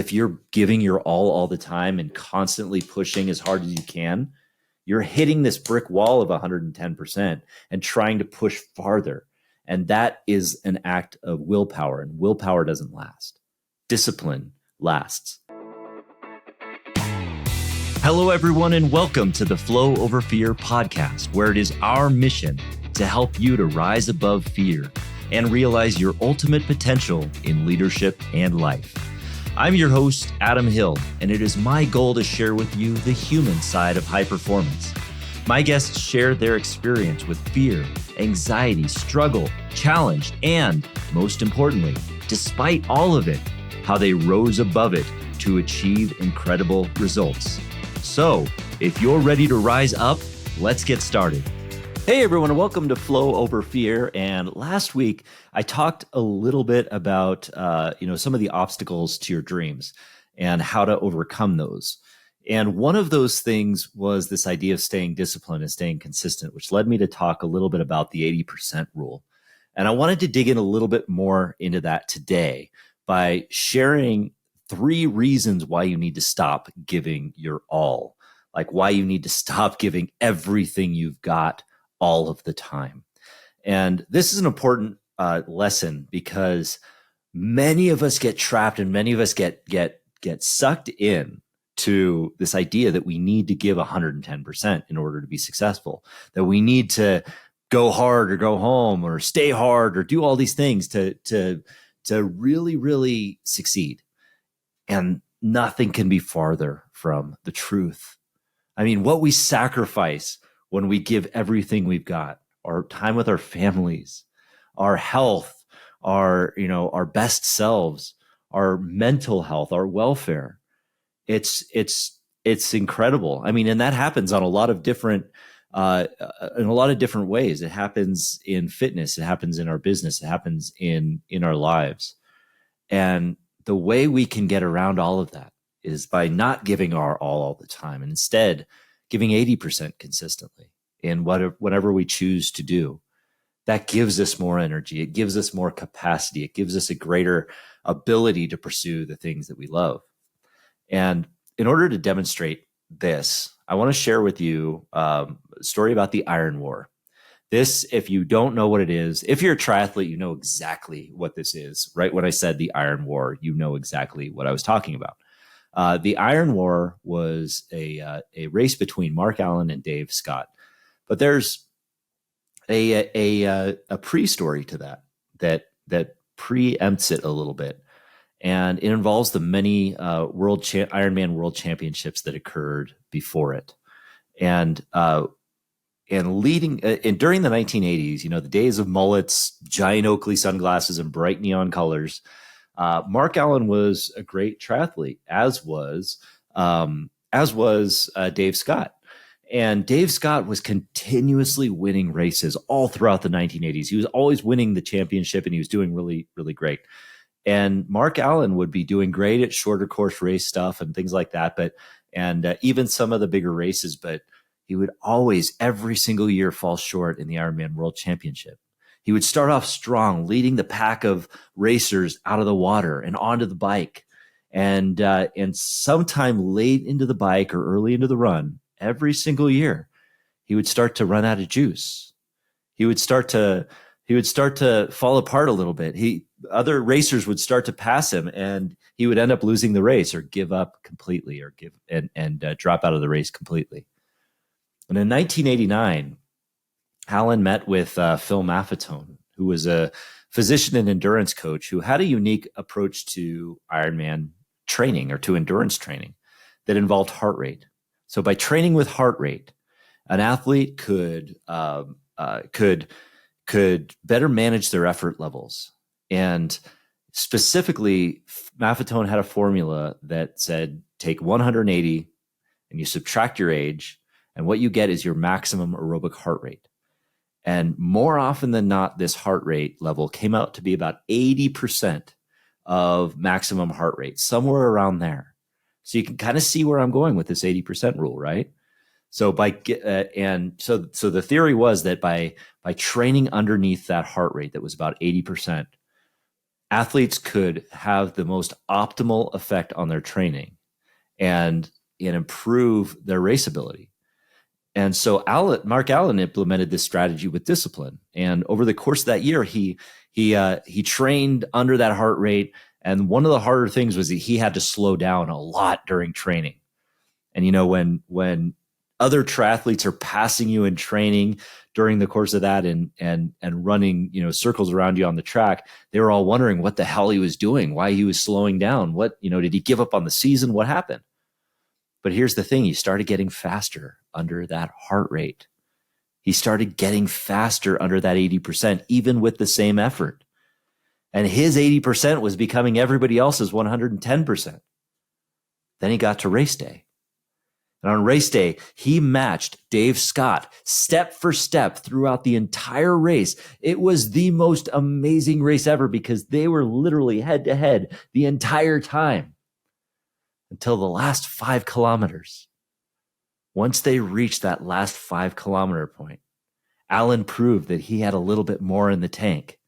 if you're giving your all the time and constantly pushing as hard as you can, you're hitting this brick wall of 110% and trying to push farther. And that is an act of willpower, and willpower doesn't last. Discipline lasts. Hello, everyone, and welcome to the Flow Over Fear podcast, where it is our mission to help you to rise above fear and realize your ultimate potential in leadership and life. I'm your host, Adam Hill, and it is my goal to share with you the human side of high performance. My guests share their experience with fear, anxiety, struggle, challenge, and most importantly, despite all of it, how they rose above it to achieve incredible results. So, if you're ready to rise up, let's get started. Hey everyone, and welcome to Flow Over Fear. And last week, I talked a little bit about some of the obstacles to your dreams and how to overcome those. And one of those things was this idea of staying disciplined and staying consistent, which led me to talk a little bit about the 80% rule. And I wanted to dig in a little bit more into that today by sharing 3 reasons why you need to stop giving your all, like why you need to stop giving everything you've got all of the time. And this is an important lesson because many of us get trapped and many of us get sucked in to this idea that we need to give 110% in order to be successful, that we need to go hard or go home or stay hard or do all these things to really, really succeed. And nothing can be farther from the truth. I mean, what we sacrifice when we give everything we've got, our time with our families, our health, our best selves, our mental health, our welfare, it's incredible. I mean, and that happens on a lot of different ways. It happens in fitness, it happens in our business, it happens in our lives. And the way we can get around all of that is by not giving our all the time, and instead giving 80% consistently in whatever we choose to do. That gives us more energy. It gives us more capacity. It gives us a greater ability to pursue the things that we love. And in order to demonstrate this, I want to share with you a story about the Iron War. This, if you don't know what it is, if you're a triathlete, you know exactly what this is. Right when I said the Iron War, you know exactly what I was talking about. The Iron War was a race between Mark Allen and Dave Scott. But there's a pre-story to that preempts it a little bit. And it involves the many Ironman World Championships that occurred before it. And during the 1980s, the days of mullets, giant Oakley sunglasses, and bright neon colors, Mark Allen was a great triathlete, as was Dave Scott. And Dave Scott was continuously winning races all throughout the 1980s. He was always winning the championship, and he was doing really, really great. And Mark Allen would be doing great at shorter course race stuff and things like that, and even some of the bigger races, but he would always, every single year, fall short in the Ironman World Championship. He would start off strong, leading the pack of racers out of the water and onto the bike. And sometime late into the bike or early into the run, every single year, he would start to run out of juice. He would start to fall apart a little bit. Other racers would start to pass him, and he would end up losing the race or give up completely or drop out of the race completely. And in 1989, Allen met with Phil Maffetone, who was a physician and endurance coach who had a unique approach to Ironman training or to endurance training that involved heart rate. So by training with heart rate, an athlete could better manage their effort levels. And specifically, Maffetone had a formula that said, take 180 and you subtract your age, and what you get is your maximum aerobic heart rate. And more often than not, this heart rate level came out to be about 80% of maximum heart rate, somewhere around there. So you can kind of see where I'm going with this 80% rule, right? So so the theory was that by training underneath that heart rate that was about 80%, athletes could have the most optimal effect on their training and improve their race ability. And so Mark Allen implemented this strategy with discipline. And over the course of that year, he trained under that heart rate. And one of the harder things was that he had to slow down a lot during training. And when other triathletes are passing you in training during the course of that and running circles around you on the track, they were all wondering what the hell he was doing, why he was slowing down. What did he give up on the season? What happened? But here's the thing: he started getting faster under that heart rate. He started getting faster under that 80%, even with the same effort. And his 80% was becoming everybody else's 110%. Then he got to race day. And on race day, he matched Dave Scott step for step throughout the entire race. It was the most amazing race ever because they were literally head to head the entire time until the last 5 kilometers. Once they reached that last 5 kilometer point, Allen proved that he had a little bit more in the tank,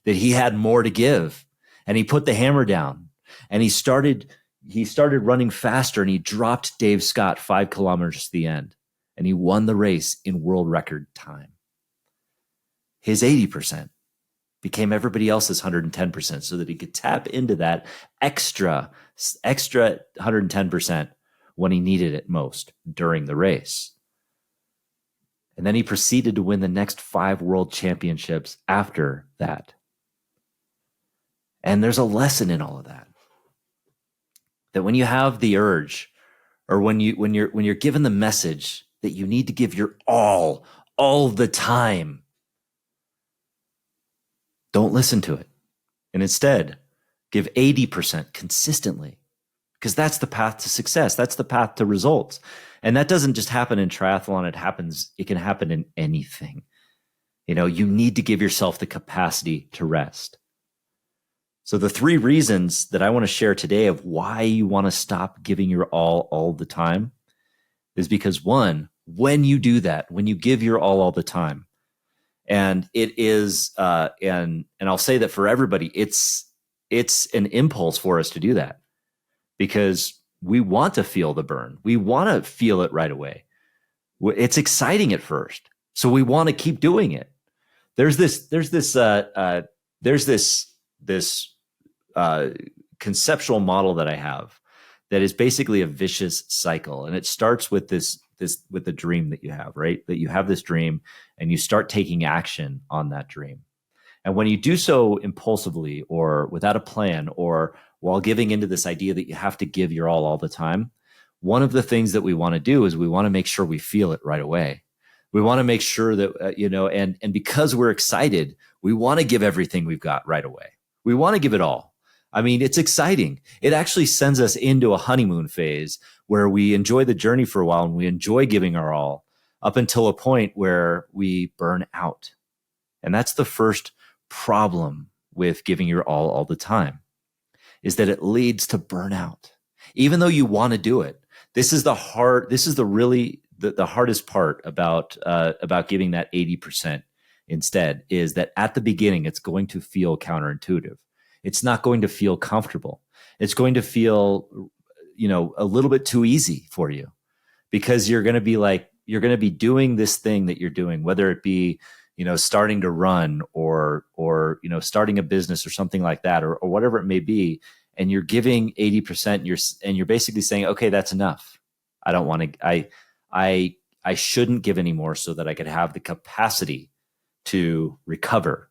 that he had more to give. And he put the hammer down and he started running faster, and he dropped Dave Scott 5 kilometers to the end, and he won the race in world record time. His 80% became everybody else's 110% so that he could tap into that extra 110% when he needed it most during the race. And then he proceeded to win the next 5 world championships after that. And there's a lesson in all of that. That when you have the urge, or when you're given the message that you need to give your all the time, don't listen to it. And instead, give 80% consistently, because that's the path to success. That's the path to results. And that doesn't just happen in triathlon. It can happen in anything. You need to give yourself the capacity to rest. So the 3 reasons that I want to share today of why you want to stop giving your all the time is because, one, when you do that, when you give your all the time, and it is, and I'll say that for everybody, it's an impulse for us to do that because we want to feel the burn. We want to feel it right away. It's exciting at first, so we want to keep doing it. There's this conceptual model that I have that is basically a vicious cycle, and it starts with with the dream that you have, right? That you have this dream and you start taking action on that dream. And when you do so impulsively or without a plan or while giving into this idea that you have to give your all the time, one of the things that we want to do is we want to make sure we feel it right away. We want to make sure that, and because we're excited, we want to give everything we've got right away. We want to give it all. I mean, it's exciting. It actually sends us into a honeymoon phase where we enjoy the journey for a while and we enjoy giving our all up until a point where we burn out. And that's the first problem with giving your all the time, is that it leads to burnout. Even though you want to do it, this is the hardest part about giving that 80% instead, is that at the beginning, it's going to feel counterintuitive. It's not going to feel comfortable. It's going to feel, a little bit too easy for you because you're going to be doing this thing that you're doing, whether it be, starting to run or starting a business or something like that, or whatever it may be. And you're giving 80%, and you're basically saying, okay, that's enough. I don't want to, I shouldn't give anymore so that I could have the capacity to recover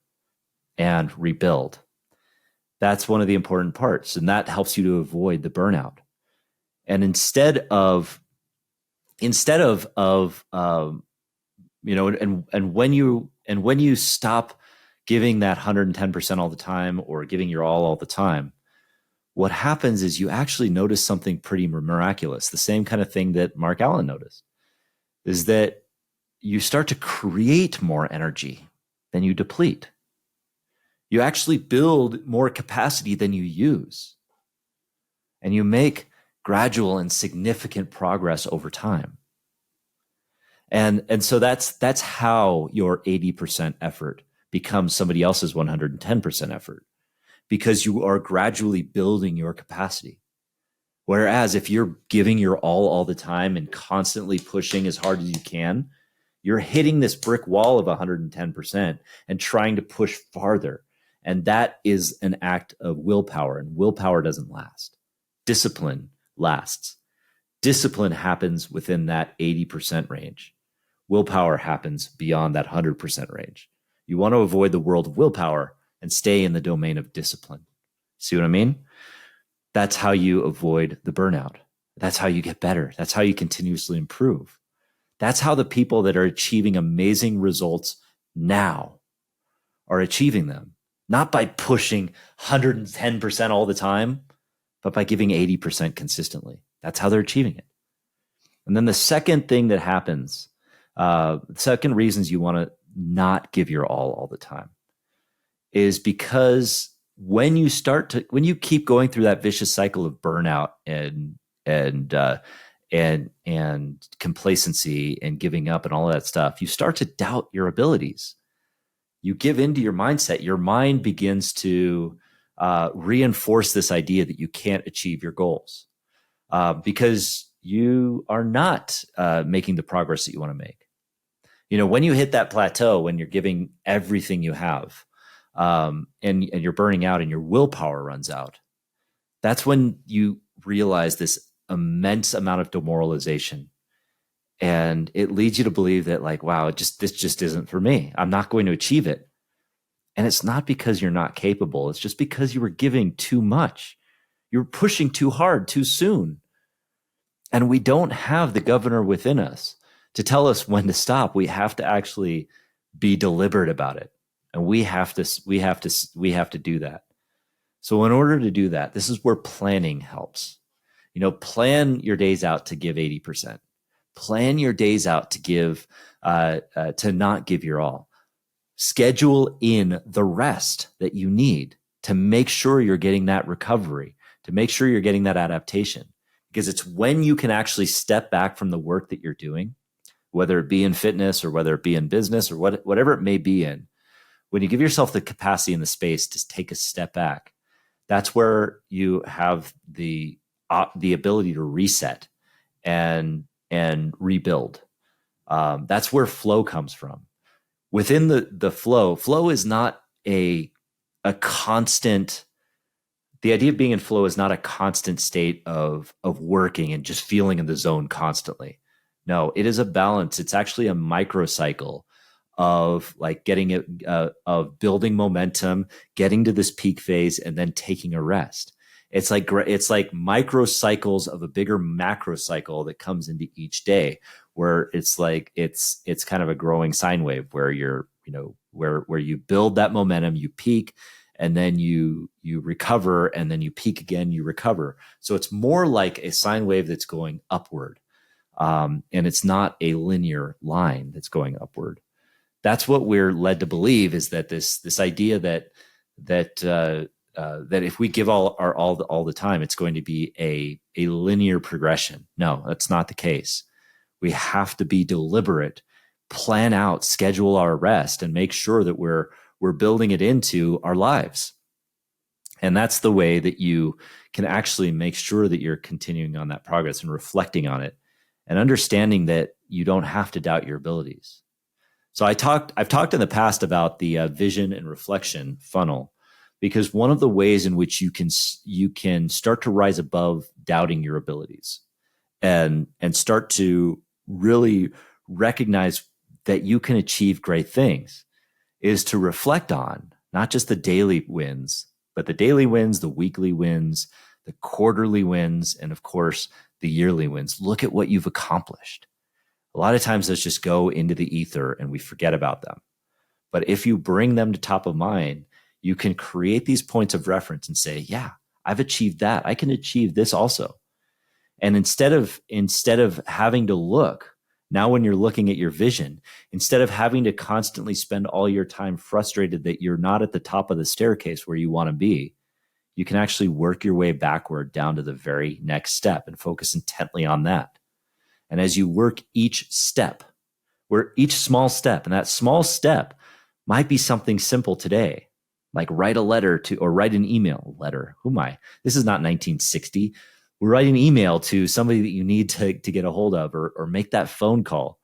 and rebuild. That's one of the important parts, and that helps you to avoid the burnout. And instead of when you stop giving that 110% all the time or giving your all the time, what happens is you actually notice something pretty miraculous. The same kind of thing that Mark Allen noticed is that you start to create more energy than you deplete. You actually build more capacity than you use. And you make gradual and significant progress over time. And so that's how your 80% effort becomes somebody else's 110% effort. because you are gradually building your capacity. Whereas if you're giving your all the time and constantly pushing as hard as you can, you're hitting this brick wall of 110% and trying to push farther. And that is an act of willpower, and willpower doesn't last. Discipline lasts. Discipline happens within that 80% range. Willpower happens beyond that 100% range. You want to avoid the world of willpower and stay in the domain of discipline. See what I mean? That's how you avoid the burnout. That's how you get better. That's how you continuously improve. That's how the people that are achieving amazing results now are achieving them. Not by pushing 110% all the time, but by giving 80% consistently. That's how they're achieving it. And then the second thing that happens, the second reasons you want to not give your all the time is because when you keep going through that vicious cycle of burnout and complacency and giving up and all of that stuff, you start to doubt your abilities. You give into your mindset. Your mind begins to reinforce this idea that you can't achieve your goals because you are not making the progress that you want to make. When you hit that plateau, when you're giving everything you have, and you're burning out and your willpower runs out, that's when you realize this immense amount of demoralization. And it leads you to believe that, like, wow, this just isn't for me. I'm not going to achieve it. And it's not because you're not capable. It's just because you were giving too much. You're pushing too hard too soon. And we don't have the governor within us to tell us when to stop. We have to actually be deliberate about it. And we have to do that. So in order to do that, this is where planning helps. Plan your days out to give 80%. Plan your days out to give, to not give your all. Schedule in the rest that you need to make sure you're getting that recovery, to make sure you're getting that adaptation. Because it's when you can actually step back from the work that you're doing, whether it be in fitness or whether it be in business or whatever it may be in, when you give yourself the capacity and the space to take a step back, that's where you have the ability to reset and rebuild. That's where flow comes from. Within the flow is not a constant. The idea of being in flow is not a constant state of working and just feeling in the zone constantly. No, it is a balance. It's actually a microcycle of like of building momentum, getting to this peak phase, and then taking a rest. It's like micro cycles of a bigger macro cycle that comes into each day, where it's like it's kind of a growing sine wave where you're where you build that momentum, you peak, and then you recover, and then you peak again, you recover. So it's more like a sine wave that's going upward, and it's not a linear line that's going upward. That's what we're led to believe, is that this idea that if we give all the time, it's going to be a linear progression. No, that's not the case. We have to be deliberate, plan out, schedule our rest, and make sure that we're building it into our lives. And that's the way that you can actually make sure that you're continuing on that progress and reflecting on it and understanding that you don't have to doubt your abilities. So I've talked in the past about the vision and reflection funnel, because one of the ways in which you can start to rise above doubting your abilities and start to really recognize that you can achieve great things is to reflect on not just the daily wins, but the daily wins, the weekly wins, the quarterly wins, and of course, the yearly wins. Look at what you've accomplished. A lot of times those just go into the ether and we forget about them. But if you bring them to top of mind, you can create these points of reference and say, yeah, I've achieved that. I can achieve this also. And instead of having to look, now when you're looking at your vision, instead of having to constantly spend all your time frustrated that you're not at the top of the staircase where you want to be, you can actually work your way backward down to the very next step and focus intently on that. And as you work each step, and that small step might be something simple today, Like write a letter to, or write an email letter. Who am I? This is not 1960. We're writing an email to somebody that you need to get a hold of, or make that phone call.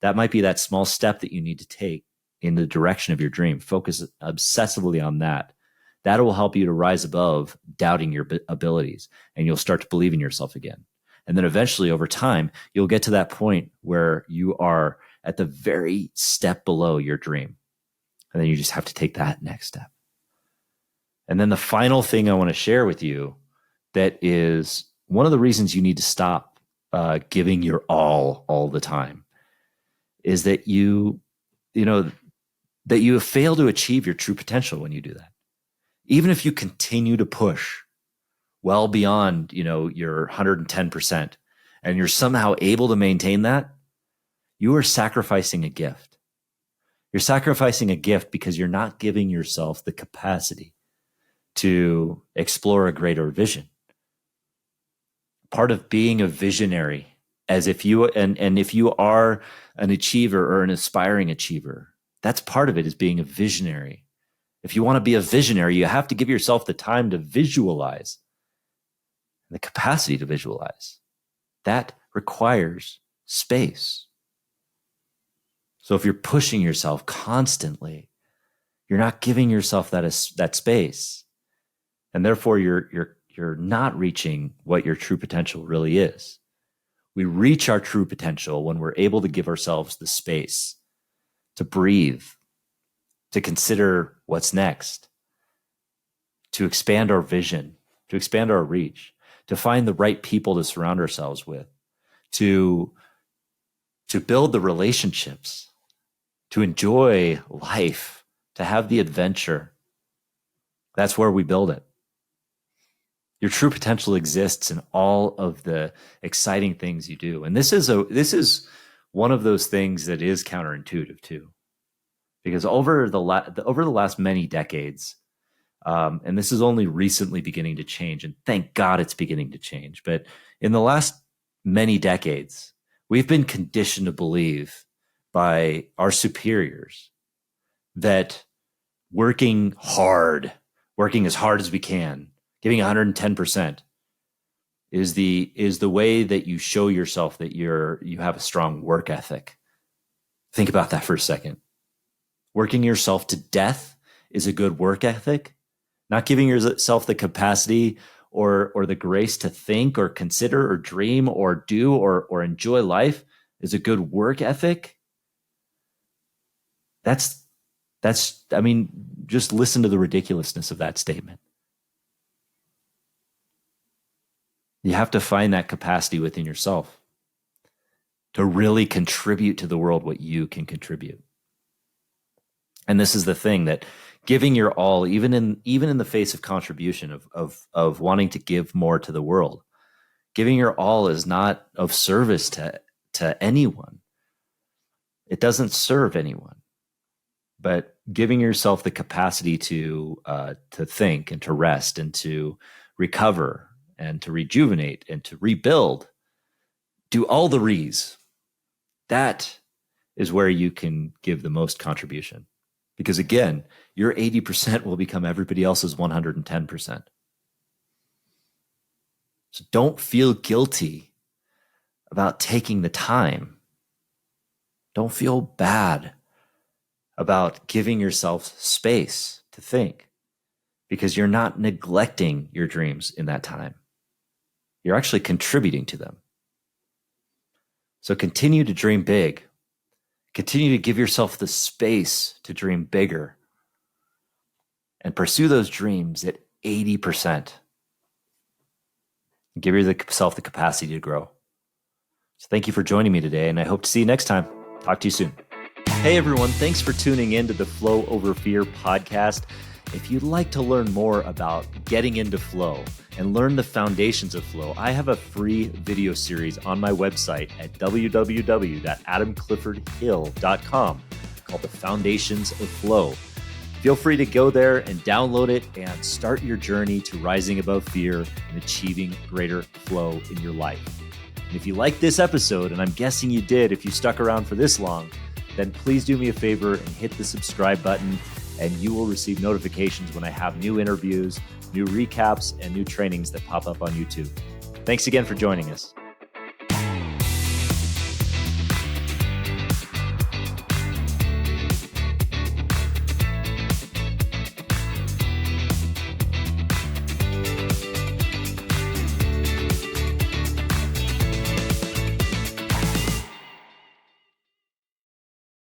That might be that small step that you need to take in the direction of your dream. Focus obsessively on that. That will help you to rise above doubting your abilities, and you'll start to believe in yourself again. And then eventually over time, you'll get to that point where you are at the very step below your dream. And then you just have to take that next step. And then the final thing I want to share with you, that is one of the reasons you need to stop giving your all the time, is that you fail to achieve your true potential when you do that. Even if you continue to push well beyond, your 110%, and you're somehow able to maintain that, you are sacrificing a gift. You're sacrificing a gift because you're not giving yourself the capacity to explore a greater vision. Part of being a visionary, as if you are an achiever or an aspiring achiever, that's part of it, is being a visionary. If you want to be a visionary, you have to give yourself the time to visualize, the capacity to visualize. That requires space. So if you're pushing yourself constantly, you're not giving yourself that space, and therefore you're not reaching what your true potential really is. We reach our true potential when we're able to give ourselves the space to breathe, to consider what's next, to expand our vision, to expand our reach, to find the right people to surround ourselves with, to build the relationships, to enjoy life, to have the adventure. That's where we build it. Your true potential exists in all of the exciting things you do. And this is one of those things that is counterintuitive too. Because over the last many decades, and this is only recently beginning to change, and thank God it's beginning to change, but in the last many decades, we've been conditioned to believe by our superiors that working as hard as we can, giving 110%, is the way that you show yourself that you have a strong work ethic. Think about that for a second. Working yourself to death is a good work ethic. Not giving yourself the capacity or the grace to think or consider or dream or do or enjoy life is a good work ethic. That's just listen to the ridiculousness of that statement. You have to find that capacity within yourself to really contribute to the world what you can contribute. And this is the thing, that giving your all, even in the face of contribution, of wanting to give more to the world, giving your all is not of service to anyone. It doesn't serve anyone. But giving yourself the capacity to think and to rest and to recover and to rejuvenate and to rebuild, do all the re's. That is where you can give the most contribution. Because again, your 80% will become everybody else's 110%. So don't feel guilty about taking the time. Don't feel bad about giving yourself space to think, because you're not neglecting your dreams in that time. You're actually contributing to them. So continue to dream big. Continue to give yourself the space to dream bigger, and pursue those dreams at 80%. Give yourself the capacity to grow. So thank you for joining me today, and I hope to see you next time. Talk to you soon. Hey everyone, thanks for tuning in to the Flow Over Fear podcast. If you'd like to learn more about getting into flow and learn the foundations of flow, I have a free video series on my website at www.adamcliffordhill.com called The Foundations of Flow. Feel free to go there and download it and start your journey to rising above fear and achieving greater flow in your life. And if you like this episode, and I'm guessing you did if you stuck around for this long, then please do me a favor and hit the subscribe button and you will receive notifications when I have new interviews, new recaps, and new trainings that pop up on YouTube. Thanks again for joining us.